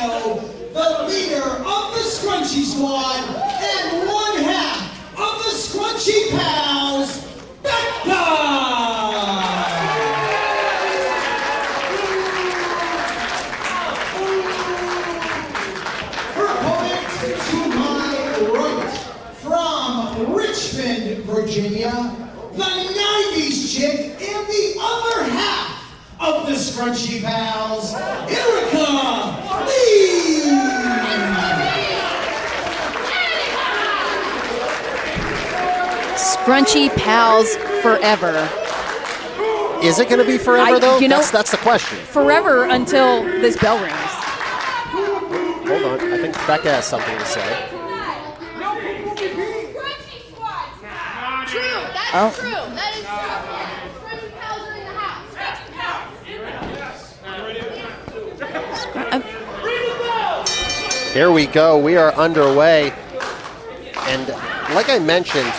show, the leader of the Scrunchy Squad and one half of the Scrunchy Pals, Becca! Richmond, Virginia, the 90s chick and the other half of the Scrunchy Pals, Leigh! Scrunchy Pals forever. Is it going to be forever, though? That's the question. Forever until this bell rings. Hold on. I think Becca has something to say. That's true. That is true. Scrunchy Pals are in the house. Here we go. We are underway. And like I mentioned,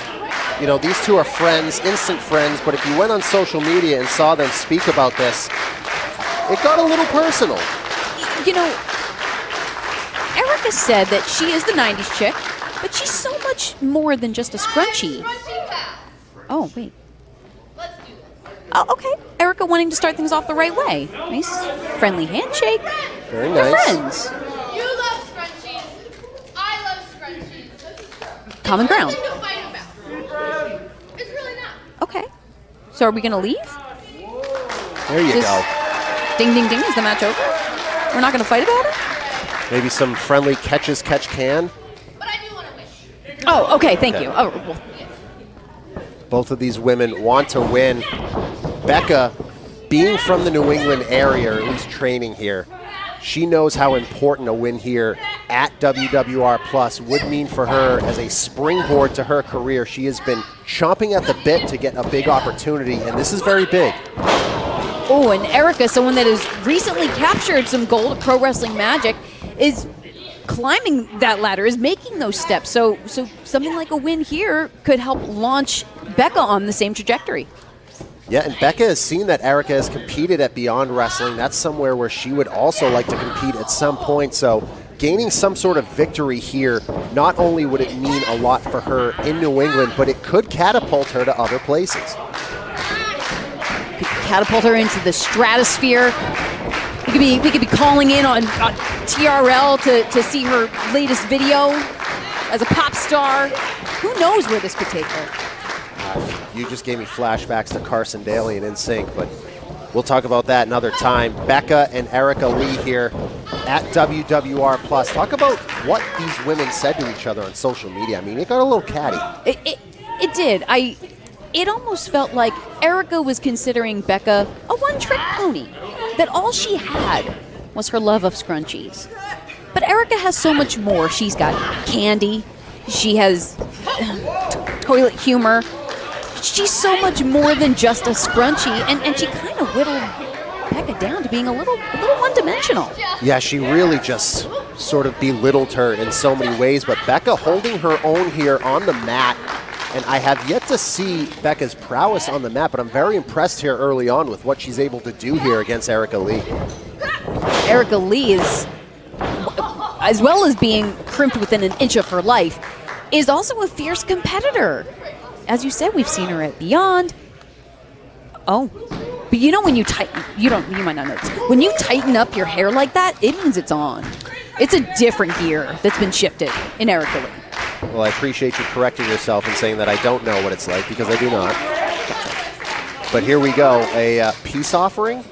you know, these two are friends, instant friends, but if you went on social media and saw them speak about this, it got a little personal. You know, Erica said that she is the 90s chick, but she's so much more than just a scrunchie. Oh, wait. Let's do this. Oh, okay. Erica wanting to start things off the right way. Nice, friendly handshake. Very They're nice. friends. You love scrunchies. I love scrunchies. Common ground. It's nothing to fight about. It's really not. Okay. So are we going to leave? There you go. Ding, ding, ding. Is the match over? We're not going to fight about it? Maybe some friendly catch can. But I do want to wish. Oh, okay. Thank you. Oh, well. Both of these women want to win. Becca, being from the New England area, or at least training here, she knows how important a win here at WWR Plus would mean for her as a springboard to her career. She has been chomping at the bit to get a big opportunity, and this is very big. Oh, and Erica, someone that has recently captured some gold at Pro Wrestling Magic, is climbing that ladder, is making those steps. So something like a win here could help launch Becca on the same trajectory. Yeah, and Becca has seen that Erica has competed at Beyond Wrestling. That's somewhere where she would also like to compete at some point. So gaining some sort of victory here, not only would it mean a lot for her in New England, but it could catapult her to other places. Could catapult her into the stratosphere. We could be calling in on TRL to see her latest video as a pop star. Who knows where this could take her? You just gave me flashbacks to Carson Daly and NSYNC, but we'll talk about that another time. Becca and Erica Leigh here at WWR Plus. Talk about what these women said to each other on social media. I mean, it got a little catty. It did. It almost felt like Erica was considering Becca a one-trick pony, that all she had was her love of scrunchies. But Erica has so much more. She's got candy. She has toilet humor. She's so much more than just a scrunchie, and she kind of whittled Becca down to being a little one-dimensional. Yeah, she really just sort of belittled her in so many ways, but Becca holding her own here on the mat, and I have yet to see Becca's prowess on the mat, but I'm very impressed here early on with what she's able to do here against Erica Leigh. Erica Leigh is, as well as being crimped within an inch of her life, is also a fierce competitor. As you said, we've seen her at Beyond. Oh, but you know when you tighten, you might not know this. When you tighten up your hair like that, it means it's on. It's a different gear that's been shifted in Erica Leigh. Well, I appreciate you correcting yourself and saying that I don't know what it's like, because I do not. But here we go, a peace offering.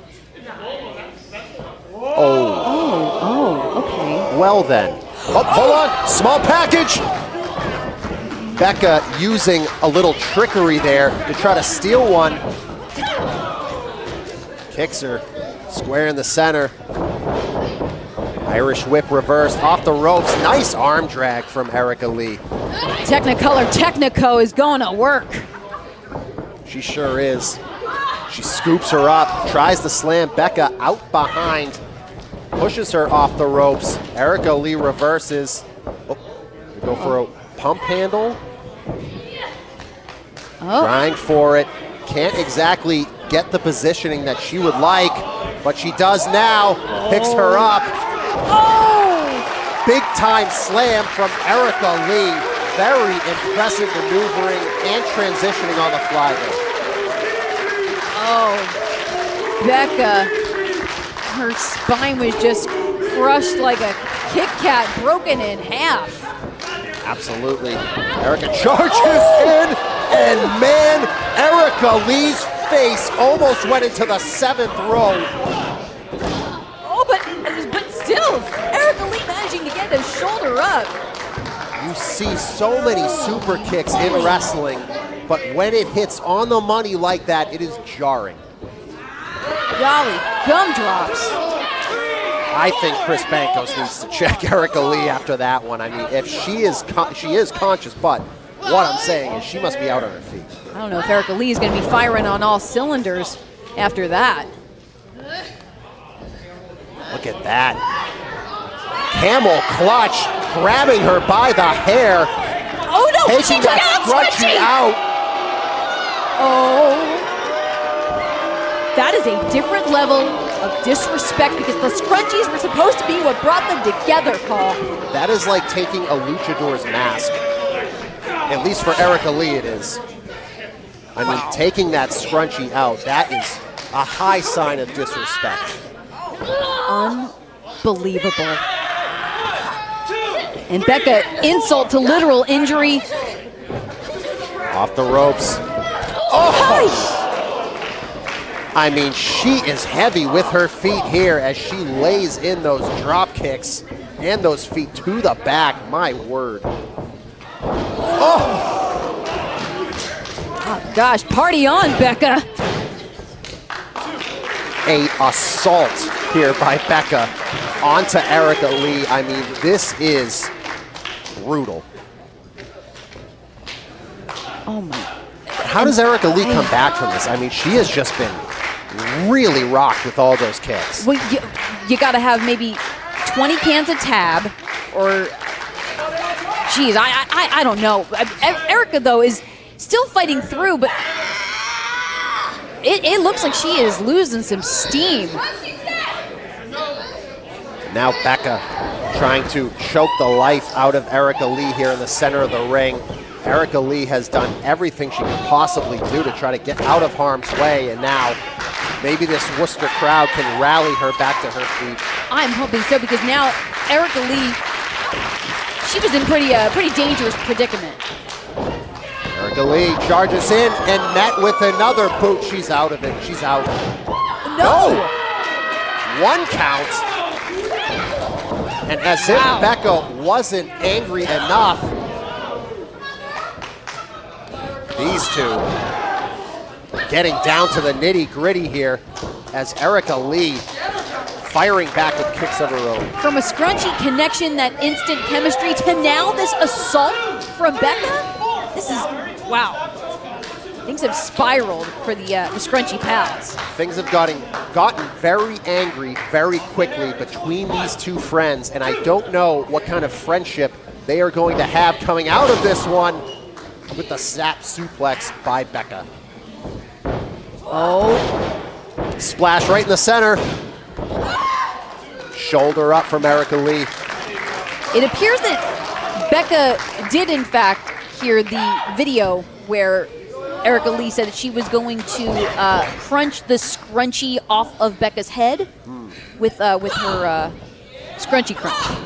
Oh, okay. Well then. Oh, hold on, small package. Becca using a little trickery there to try to steal one. Kicks her square in the center. Irish whip reversed off the ropes. Nice arm drag from Erica Leigh. Technicolor Technico is going to work. She sure is. She scoops her up, tries to slam Becca out behind, pushes her off the ropes. Erica Leigh reverses. Oh, we go for a pump handle. Trying for it. Can't exactly get the positioning that she would like, but she does now. Picks her up. Oh! big-time slam from Erica Leigh. Very impressive maneuvering and transitioning on the fly there. Oh, Becca, her spine was just crushed like a Kit Kat, broken in half. Absolutely. Erica charges in, and man, Erica Leigh's face almost went into the 7th row. Oh, but still, Erica Leigh managing to get his shoulder up. You see so many super kicks in wrestling, but when it hits on the money like that, it is jarring. Golly, gumdrops. I think Chris Bancos needs to check Erica Leigh after that one. I mean, if she is conscious, but what I'm saying is she must be out on her feet. I don't know if Erica Leigh is going to be firing on all cylinders after that. Look at that. Camel clutch, grabbing her by the hair. Oh no, taking that scrunchie out. Oh. That is a different level of disrespect because the scrunchies were supposed to be what brought them together, Paul. That is like taking a luchador's mask. At least for Erica Leigh it is. I mean, taking that scrunchie out, that is a high sign of disrespect. Unbelievable. And Becca, insult to literal injury. Off the ropes. Oh! I mean, she is heavy with her feet here as she lays in those drop kicks and those feet to the back. My word. Oh! Oh gosh, party on, Becca. A assault here by Becca onto Erica Leigh. I mean, this is brutal. Oh my. How does Erica Leigh come back from this? I mean, she has just been really rocked with all those kicks. Well, you got to have maybe 20 cans of Tab, or, geez, I don't know. Erica, though, is still fighting through, but it looks like she is losing some steam. Now Becca trying to choke the life out of Erica Leigh here in the center of the ring. Erica Leigh has done everything she could possibly do to try to get out of harm's way, and now maybe this Worcester crowd can rally her back to her feet. I'm hoping so, because now Erica Leigh, she was in pretty dangerous predicament. Erica Leigh charges in and met with another boot. She's out of it. She's out. No! One count. And as if Becca wasn't angry enough, these two getting down to the nitty-gritty here as Erica Leigh firing back with kicks of her own. From a scrunchy connection, that instant chemistry, to now this assault from Becca? This is, wow. Things have spiraled for the scrunchy pals. Things have gotten very angry very quickly between these two friends, and I don't know what kind of friendship they are going to have coming out of this one with the snap suplex by Becca. Oh. Splash right in the center. Shoulder up from Erica Leigh. It appears that Becca did, in fact, hear the video where Erica Leigh said that she was going to crunch the scrunchie off of Becca's head with her scrunchie crunch.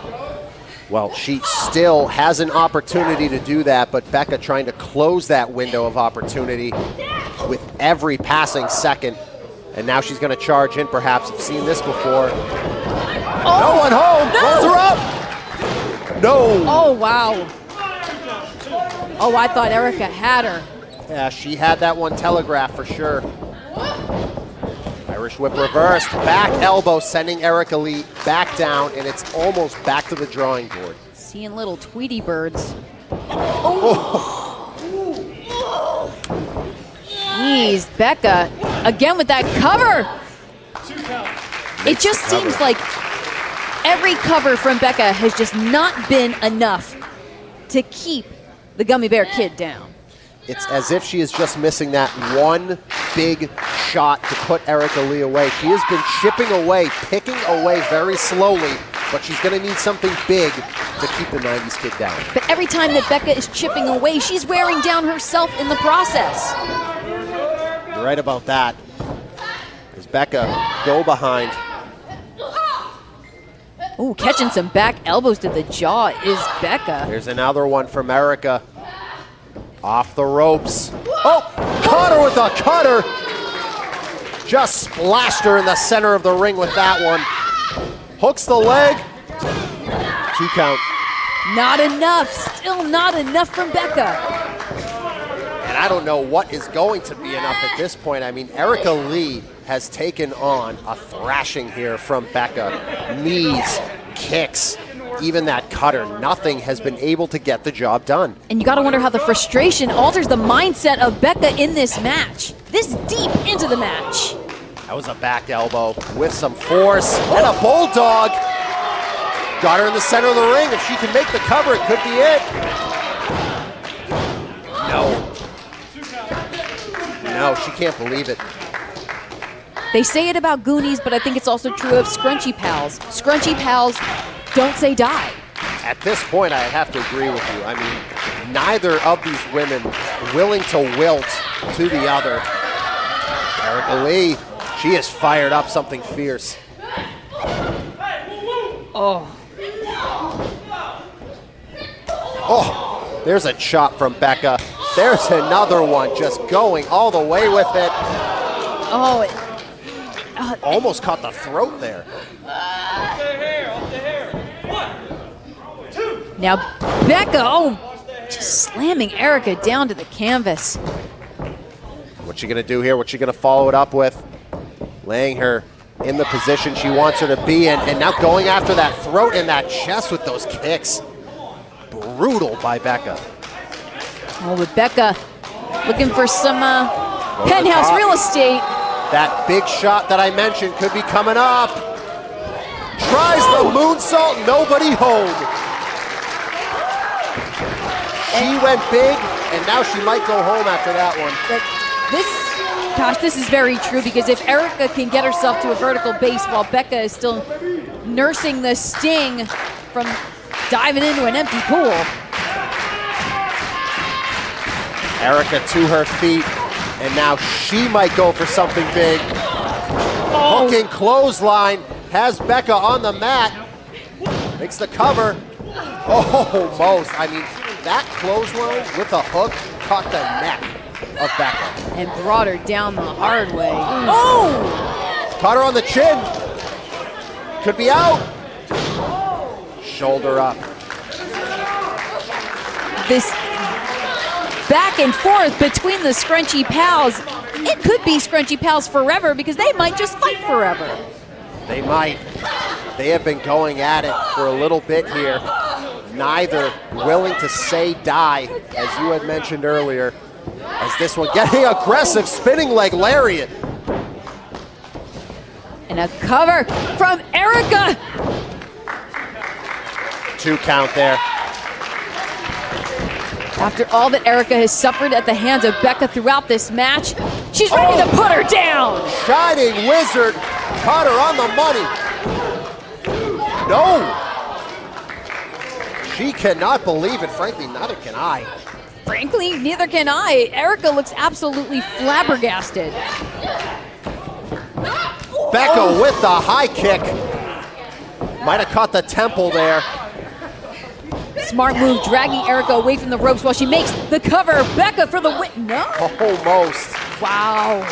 Well, she still has an opportunity to do that, but Becca trying to close that window of opportunity with every passing second. And now she's going to charge in, perhaps. I've seen this before. Oh, no one home. No. Pulls her up. No. Oh, wow. Oh, I thought Erica had her. Yeah, she had that one telegraphed for sure. Irish whip reversed. Back elbow sending Erica Leigh back down, and it's almost back to the drawing board. Seeing little Tweety birds. Oh. Jeez, Becca, again with that cover. It just seems like every cover from Becca has just not been enough to keep the Gummy Bear Kid down. It's as if she is just missing that one big shot to put Erica Leigh away. She has been chipping away, picking away very slowly but she's going to need something big to keep the 90s kid down. But every time that Becca is chipping away, she's wearing down herself in the process. You're right about that. As Becca go behind. Ooh, catching some back elbows to the jaw is Becca. Here's another one from Erica. Off the ropes. Oh, caught her with a cutter. Just splashed her in the center of the ring with that one. Hooks the leg. 2 count. Not enough. Still not enough from Becca. And I don't know what is going to be enough at this point. I mean, Erica Leigh has taken on a thrashing here from Becca. Knees, kicks, even that cutter. Nothing has been able to get the job done. And you got to wonder how the frustration alters the mindset of Becca in this match. This deep into the match. That was a back elbow with some force and a bulldog. Got her in the center of the ring. If she can make the cover, it could be it. No, she can't believe it. They say it about Goonies, but I think it's also true of Scrunchy Pals. Scrunchy Pals don't say die. At this point, I have to agree with you. I mean, neither of these women willing to wilt to the other. Erica Leigh, she has fired up something fierce. Oh, there's a chop from Becca. There's another one just going all the way with it. oh, Almost caught the throat there. now Becca, just slamming Erica down to the canvas. What's she gonna do here? What's she gonna follow it up with? Laying her in the position she wants her to be in, and now going after that throat and that chest with those kicks. Brutal by Becca. Oh, but Becca looking for some penthouse real estate. That big shot that I mentioned could be coming up. Tries the moonsault, nobody home. She went big, and now she might go home after that one. This is very true, because if Erica can get herself to a vertical base while Becca is still nursing the sting from diving into an empty pool. Erica to her feet, and now she might go for something big. Hooking clothesline has Becca on the mat. Makes the cover. Almost. I mean, that clothesline with a hook caught the neck of Becca. And brought her down the hard way. Oh! Caught her on the chin. Could be out. Shoulder up. This back and forth between the Scrunchy Pals. It could be Scrunchy Pals forever, because they might just fight forever. They might. They have been going at it for a little bit here. Neither willing to say die, as you had mentioned earlier. As this one getting aggressive, spinning leg lariat. And a cover from Erica. 2 count there. After all that Erica has suffered at the hands of Becca throughout this match, she's ready to put her down. Shining Wizard caught her on the money. No. She cannot believe it. Frankly, neither can I. Frankly, neither can I. Erica looks absolutely flabbergasted. Becca with the high kick. Might have caught the temple there. Smart move, dragging Erica away from the ropes while she makes the cover. Becca for the win. No. Almost. Wow.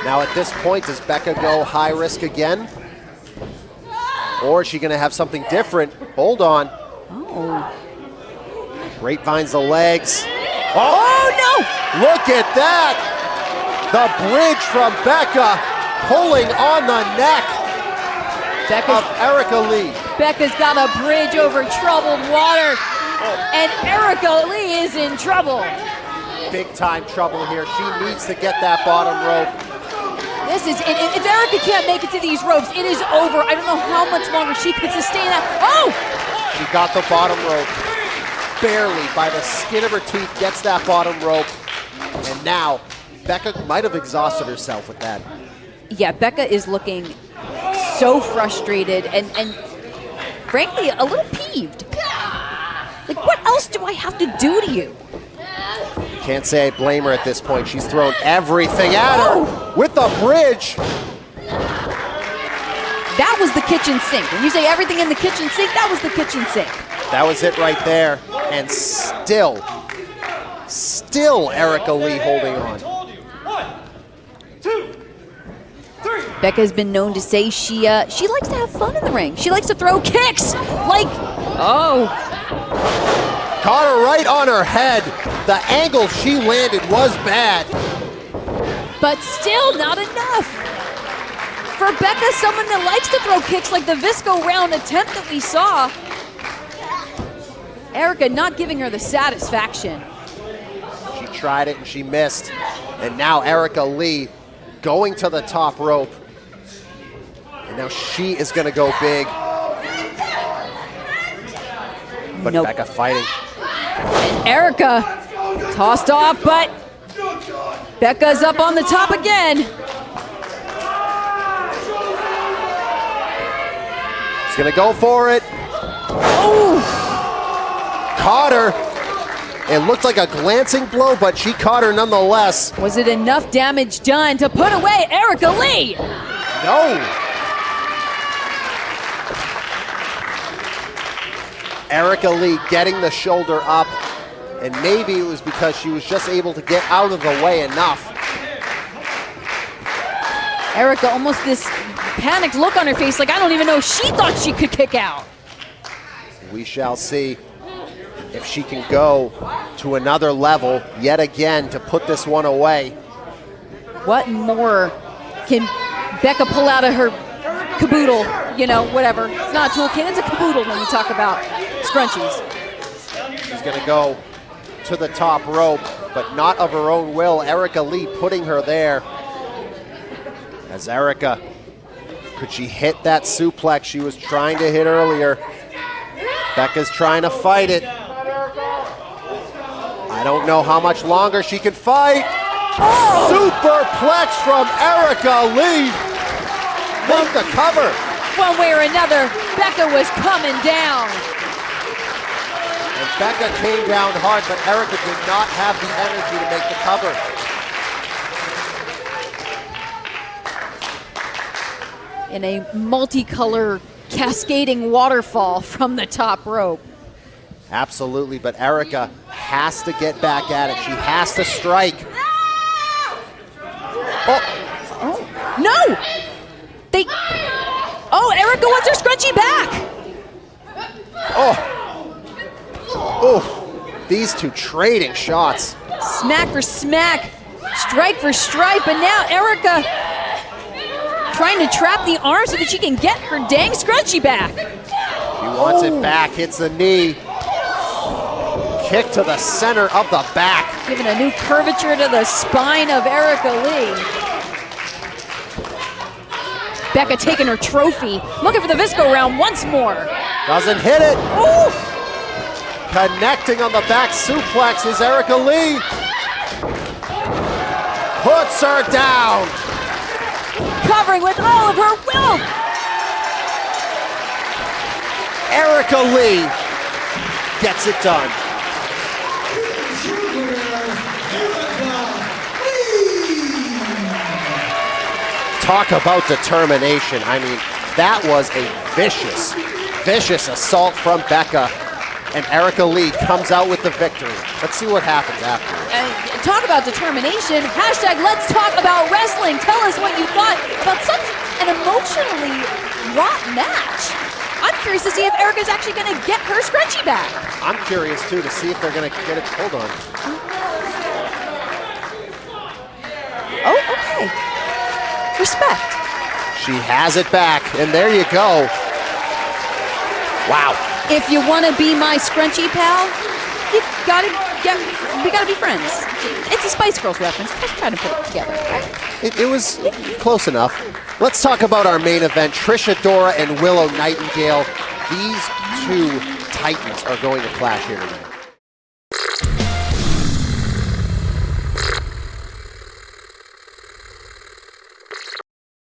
Now at this point, does Becca go high risk again? Or is she going to have something different? Hold on. Oh. Grapevines the legs. Oh, no! Look at that! The bridge from Becca pulling on the neck of Erica Leigh. Becca's got a bridge over troubled water, and Erica Leigh is in trouble. Big time trouble here. She needs to get that bottom rope. This is it. If Erica can't make it to these ropes, it is over. I don't know how much longer she could sustain that. Oh! She got the bottom rope. Barely, by the skin of her teeth, gets that bottom rope. And now, Becca might have exhausted herself with that. Yeah, Becca is looking so frustrated and frankly, a little peeved. Like, what else do I have to do to you? Can't say I blame her at this point. She's thrown everything at her with the bridge. That was the kitchen sink. When you say everything in the kitchen sink, that was the kitchen sink. That was it right there. And still Erica Leigh holding on. 1, 2, 3. Becca's been known to say she likes to have fun in the ring. She likes to throw kicks. Like, Caught her right on her head. The angle she landed was bad. but still not enough. For Becca, someone that likes to throw kicks like the Visco round attempt that we saw, Erica not giving her the satisfaction. She tried it and she missed. And now Erica Leigh going to the top rope. And now she is going to go big. But Nope. Becca fighting. And Erica tossed off, but Becca's up on the top again. She's going to go for it. Oh, Caught her. It looked like a glancing blow, but she caught her nonetheless. was it enough damage done to put away Erica Leigh? No. Erica Leigh getting the shoulder up, and maybe it was because she was just able to get out of the way enough. Erica, almost this panicked look on her face, like I don't even know if she thought she could kick out. We shall see if she can go to another level yet again to put this one away. What more can Becca pull out of her caboodle? You know, whatever. It's not a toolkit, it's a caboodle when we talk about scrunchies. She's gonna go to the top rope, but not of her own will. Erica Leigh putting her there. As Erica, could she hit that suplex she was trying to hit earlier? Becca's trying to fight it. I don't know how much longer she can fight. Superplex from Erica Leigh. Make the cover. One way or another, Becca was coming down. And Becca came down hard, but Erica did not have the energy to make the cover. In a multicolor cascading waterfall from the top rope. Absolutely, but Erica has to get back at it. She has to strike. Oh, no! Erica wants her scrunchie back! Oh, these two trading shots. Smack for smack, strike for strike, but now Erica trying to trap the arm so that she can get her dang scrunchie back. She wants it back, hits the knee. Kick to the center of the back. Giving a new curvature to the spine of Erica Leigh. Becca taking her trophy, looking for the Visco round once more. Doesn't hit it. Ooh. Connecting on the back suplex is Erica Leigh. Puts her down. Covering with all of her will. Erica Leigh gets it done. Talk about determination. I mean, that was a vicious assault from Becca. And Erica Leigh comes out with the victory. Let's see what happens after. Talk about determination. Hashtag let's talk about wrestling. Tell us what you thought about such an emotionally wrought match. I'm curious to see if Erica's actually going to get her scrunchie back. I'm curious, too, to see if they're going to get it. Hold on. Oh, okay. Respect. She has it back, and there you go. Wow. If you want to be my scrunchy pal, we gotta be friends. It's a Spice Girls reference. Let's try to put it together. Right? It was close enough. Let's talk about our main event. Trish Adora and Willow Nightingale. These two titans are going to clash here tonight.